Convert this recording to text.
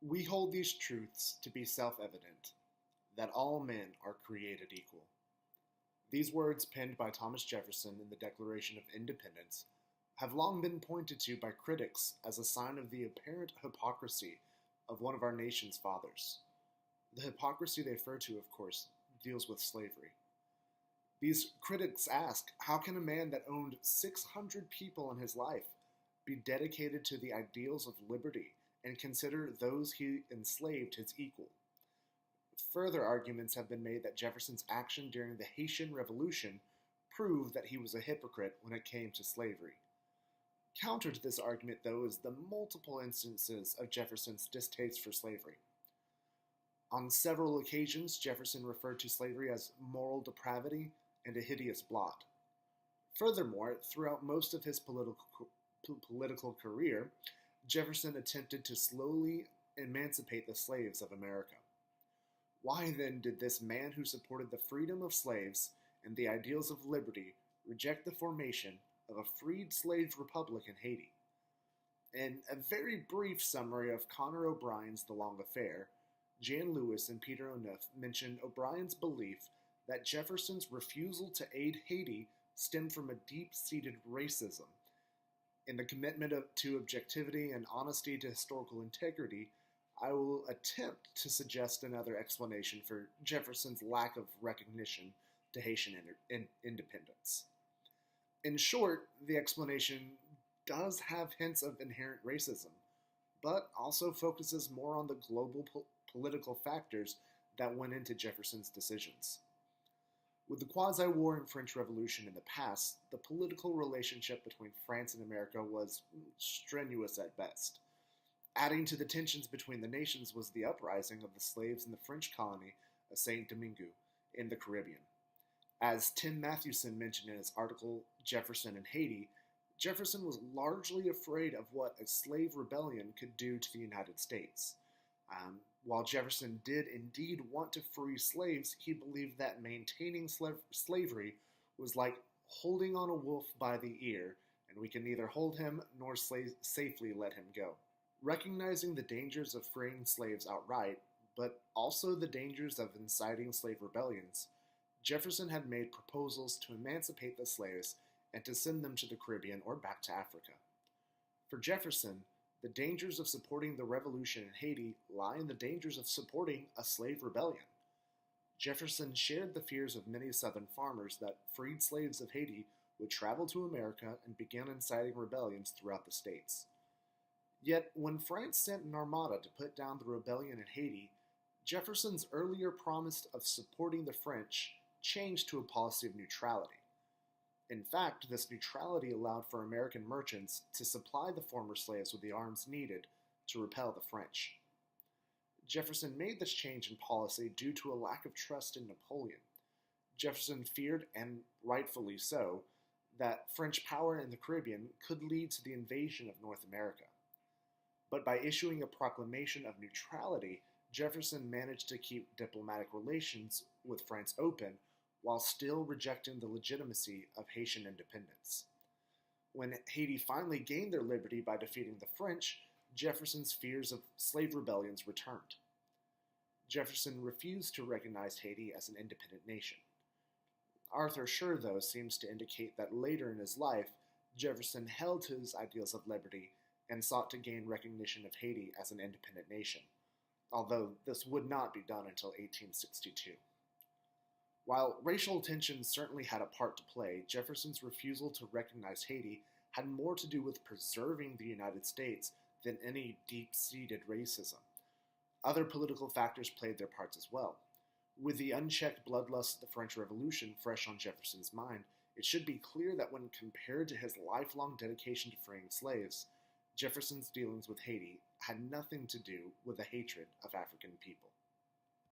We hold these truths to be self-evident, that all men are created equal. These words, penned by Thomas Jefferson in the Declaration of Independence, have long been pointed to by critics as a sign of the apparent hypocrisy of one of our nation's fathers. The hypocrisy they refer to, of course, deals with slavery. These critics ask, how can a man that owned 600 people in his life be dedicated to the ideals of liberty and consider those he enslaved his equal? Further arguments have been made that Jefferson's action during the Haitian Revolution proved that he was a hypocrite when it came to slavery. Counter to this argument, though, is the multiple instances of Jefferson's distaste for slavery. On several occasions, Jefferson referred to slavery as moral depravity and a hideous blot. Furthermore, throughout most of his political career, Jefferson attempted to slowly emancipate the slaves of America. Why then did this man who supported the freedom of slaves and the ideals of liberty reject the formation of a freed slave republic in Haiti? In a very brief summary of Connor O'Brien's The Long Affair, Jan Lewis and Peter O'Nuff mentioned O'Brien's belief that Jefferson's refusal to aid Haiti stemmed from a deep-seated racism. In the commitment to objectivity and honesty to historical integrity, I will attempt to suggest another explanation for Jefferson's lack of recognition to Haitian independence. In short, the explanation does have hints of inherent racism, but also focuses more on the global political factors that went into Jefferson's decisions. With the quasi-war and French Revolution in the past, the political relationship between France and America was strenuous at best. Adding to the tensions between the nations was the uprising of the slaves in the French colony of Saint Domingue in the Caribbean. As Tim Mathewson mentioned in his article, Jefferson in Haiti, Jefferson was largely afraid of what a slave rebellion could do to the United States. While Jefferson did indeed want to free slaves, he believed that maintaining slavery was like holding on a wolf by the ear, and we can neither hold him nor safely let him go. Recognizing the dangers of freeing slaves outright, but also the dangers of inciting slave rebellions, Jefferson had made proposals to emancipate the slaves and to send them to the Caribbean or back to Africa. For Jefferson, the dangers of supporting the revolution in Haiti lie in the dangers of supporting a slave rebellion. Jefferson shared the fears of many Southern farmers that freed slaves of Haiti would travel to America and begin inciting rebellions throughout the states. Yet, when France sent an armada to put down the rebellion in Haiti, Jefferson's earlier promise of supporting the French changed to a policy of neutrality. In fact, this neutrality allowed for American merchants to supply the former slaves with the arms needed to repel the French. Jefferson made this change in policy due to a lack of trust in Napoleon. Jefferson feared, and rightfully so, that French power in the Caribbean could lead to the invasion of North America. But by issuing a proclamation of neutrality, Jefferson managed to keep diplomatic relations with France open while still rejecting the legitimacy of Haitian independence. When Haiti finally gained their liberty by defeating the French, Jefferson's fears of slave rebellions returned. Jefferson refused to recognize Haiti as an independent nation. Arthur Schur, though, seems to indicate that later in his life, Jefferson held to his ideals of liberty and sought to gain recognition of Haiti as an independent nation, although this would not be done until 1862. While racial tensions certainly had a part to play, Jefferson's refusal to recognize Haiti had more to do with preserving the United States than any deep-seated racism. Other political factors played their parts as well. With the unchecked bloodlust of the French Revolution fresh on Jefferson's mind, it should be clear that when compared to his lifelong dedication to freeing slaves, Jefferson's dealings with Haiti had nothing to do with the hatred of African people.